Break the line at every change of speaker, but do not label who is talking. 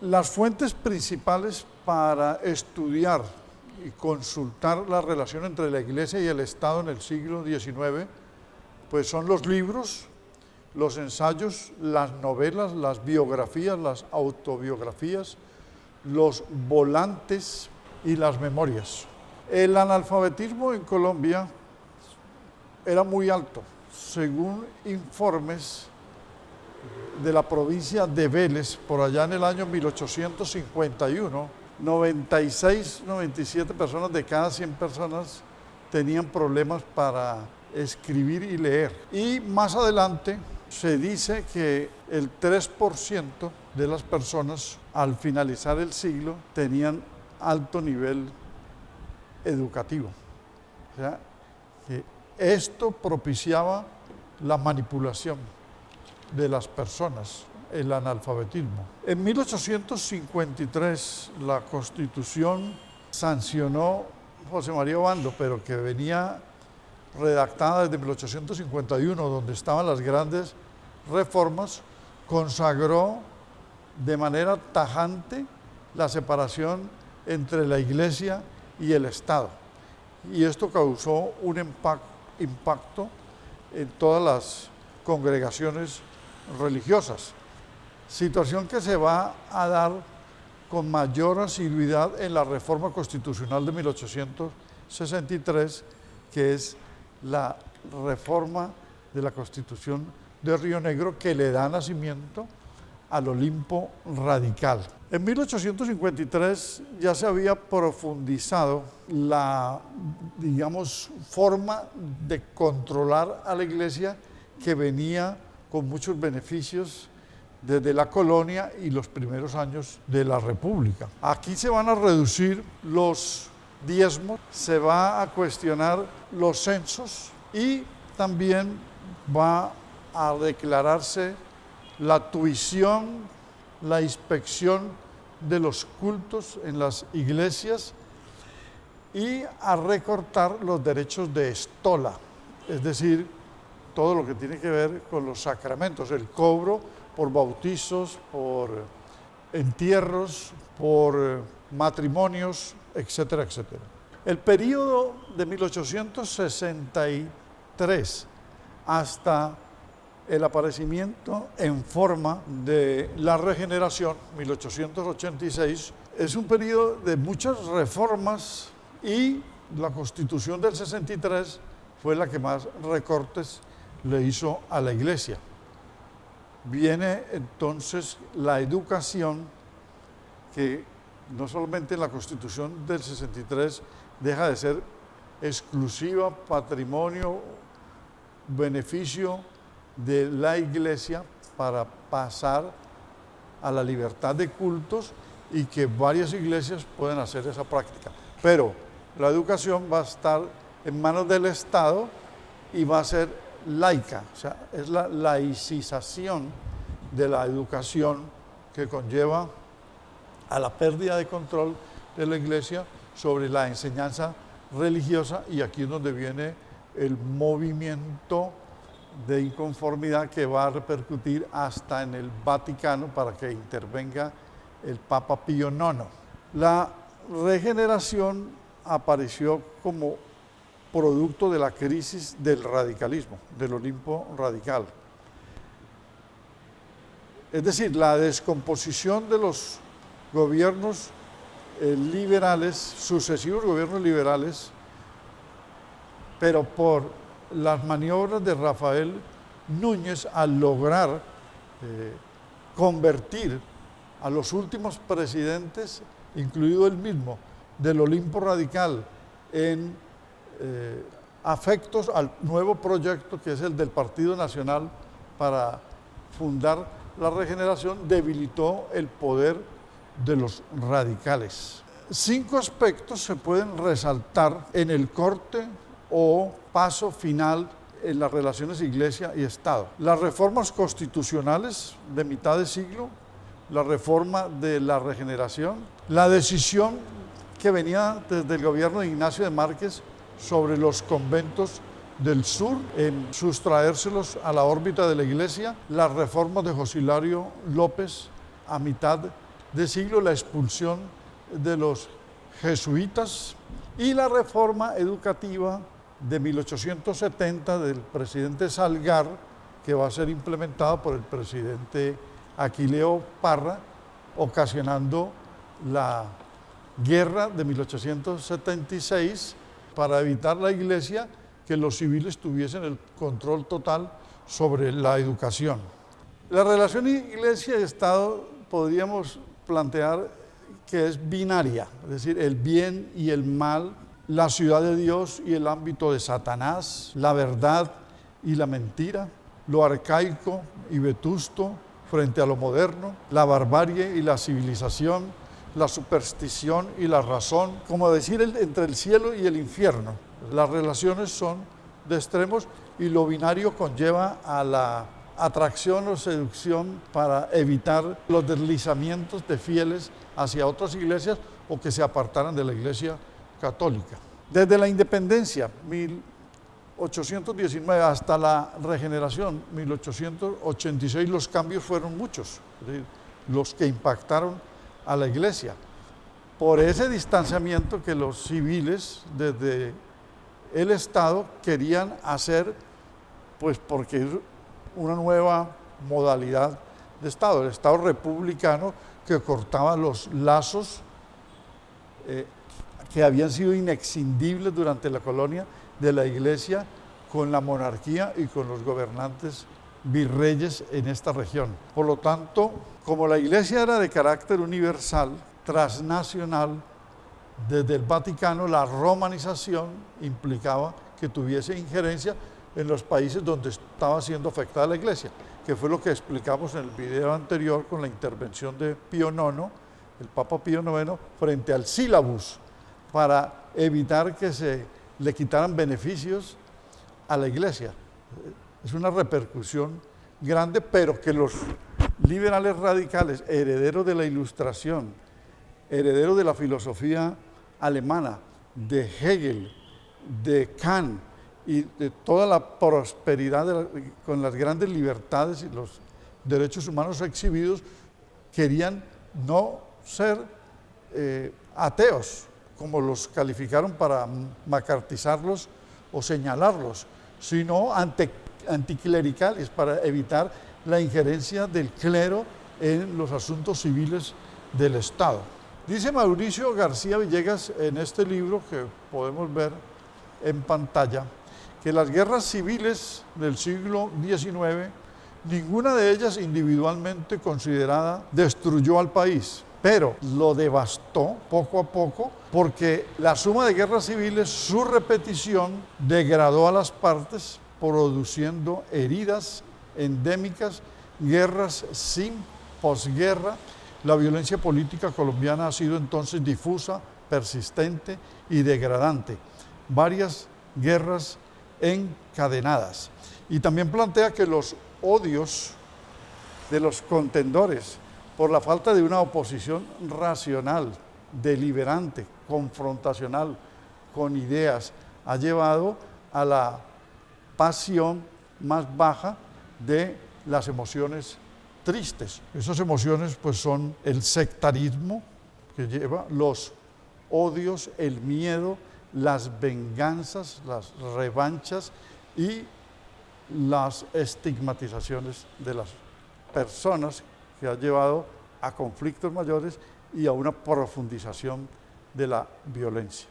Las fuentes principales para estudiar y consultar la relación entre la Iglesia y el Estado en el siglo XIX, pues son los libros, los ensayos, las novelas, las biografías, las autobiografías, los volantes y las memorias. El analfabetismo en Colombia era muy alto. Según informes de la provincia de Vélez, por allá en el año 1851, 96, 97 personas de cada 100 personas tenían problemas para escribir y leer. Y más adelante se dice que el 3% de las personas al finalizar el siglo tenían alto nivel educativo. O sea, que esto propiciaba la manipulación de las personas, el analfabetismo. En 1853 la Constitución sancionó José María Obando, pero que venía redactada desde 1851, donde estaban las grandes reformas, consagró de manera tajante la separación entre la Iglesia y el Estado. Y esto causó un impacto en todas las congregaciones religiosas, situación que se va a dar con mayor asiduidad en la reforma constitucional de 1863, que es la reforma de la Constitución de Río Negro, que le da nacimiento al Olimpo radical. En 1853 ya se había profundizado la, digamos, forma de controlar a la Iglesia, que venía con muchos beneficios desde la colonia y los primeros años de la República. Aquí se van a reducir los diezmos, se va a cuestionar los censos y también va a declararse la tuición, la inspección de los cultos en las iglesias y a recortar los derechos de estola, es decir, todo lo que tiene que ver con los sacramentos, el cobro por bautizos, por entierros, por matrimonios, etcétera, etcétera. El periodo de 1863 hasta el aparecimiento en forma de la regeneración, 1886, es un periodo de muchas reformas y la Constitución del 63 fue la que más recortes le hizo a la Iglesia. Viene entonces la educación, que no solamente en la Constitución del 63 deja de ser exclusiva, patrimonio, beneficio de la Iglesia, para pasar a la libertad de cultos y que varias iglesias pueden hacer esa práctica. Pero la educación va a estar en manos del Estado y va a ser laica, o sea, es la laicización de la educación que conlleva a la pérdida de control de la Iglesia sobre la enseñanza religiosa, y aquí es donde viene el movimiento de inconformidad que va a repercutir hasta en el Vaticano para que intervenga el Papa Pío IX. La regeneración apareció como producto de la crisis del radicalismo, del Olimpo radical. Es decir, la descomposición de los gobiernos liberales, sucesivos gobiernos liberales, pero por las maniobras de Rafael Núñez al lograr convertir a los últimos presidentes, incluido él mismo, del Olimpo radical en afectos al nuevo proyecto que es el del Partido Nacional para fundar la regeneración, debilitó el poder de los radicales. 5 aspectos se pueden resaltar en el corte o paso final en las relaciones Iglesia y Estado. Las reformas constitucionales de mitad de siglo, la reforma de la regeneración, la decisión que venía desde el gobierno de Ignacio de Márquez sobre los conventos del sur, en sustraérselos a la órbita de la Iglesia, las reformas de José Hilario López a mitad de siglo la expulsión de los jesuitas y la reforma educativa de 1870 del presidente Salgar, que va a ser implementada por el presidente Aquileo Parra, ocasionando la guerra de 1876 para evitar la iglesia que los civiles tuviesen el control total sobre la educación. La relación iglesia y Estado podríamos plantear que es binaria, es decir, el bien y el mal, la ciudad de Dios y el ámbito de Satanás, la verdad y la mentira, lo arcaico y vetusto frente a lo moderno, la barbarie y la civilización, la superstición y la razón, como decir entre el cielo y el infierno. Las relaciones son de extremos y lo binario conlleva a la atracción o seducción para evitar los deslizamientos de fieles hacia otras iglesias o que se apartaran de la iglesia católica. Desde la independencia, 1819, hasta la regeneración, 1886, los cambios fueron muchos, es decir, los que impactaron a la iglesia. Por ese distanciamiento que los civiles desde el Estado querían hacer, pues porque es una nueva modalidad de Estado, el Estado republicano que cortaba los lazos que habían sido inexcindibles durante la colonia de la iglesia con la monarquía y con los gobernantes virreyes en esta región. Por lo tanto, como la iglesia era de carácter universal, transnacional, desde el Vaticano la romanización implicaba que tuviese injerencia en los países donde estaba siendo afectada la iglesia, que fue lo que explicamos en el video anterior con la intervención de Pío IX, el Papa Pío IX, frente al sílabus, para evitar que se le quitaran beneficios a la iglesia. Es una repercusión grande, pero que los liberales radicales, herederos de la Ilustración, herederos de la filosofía alemana, de Hegel, de Kant y de toda la prosperidad con las grandes libertades y los derechos humanos exhibidos, querían no ser ateos, como los calificaron para macartizarlos o señalarlos, sino anticlericales, para evitar la injerencia del clero en los asuntos civiles del Estado. Dice Mauricio García Villegas en este libro que podemos ver en pantalla, que las guerras civiles del siglo XIX, ninguna de ellas individualmente considerada, destruyó al país, pero lo devastó poco a poco porque la suma de guerras civiles, su repetición, degradó a las partes, produciendo heridas endémicas, guerras sin posguerra. La violencia política colombiana ha sido entonces difusa, persistente y degradante. Varias guerras encadenadas. Y también plantea que los odios de los contendores por la falta de una oposición racional, deliberante, confrontacional, con ideas, ha llevado a la pasión más baja de las emociones tristes. Esas emociones pues son el sectarismo, que lleva los odios, el miedo, las venganzas, las revanchas y las estigmatizaciones de las personas, que ha llevado a conflictos mayores y a una profundización de la violencia.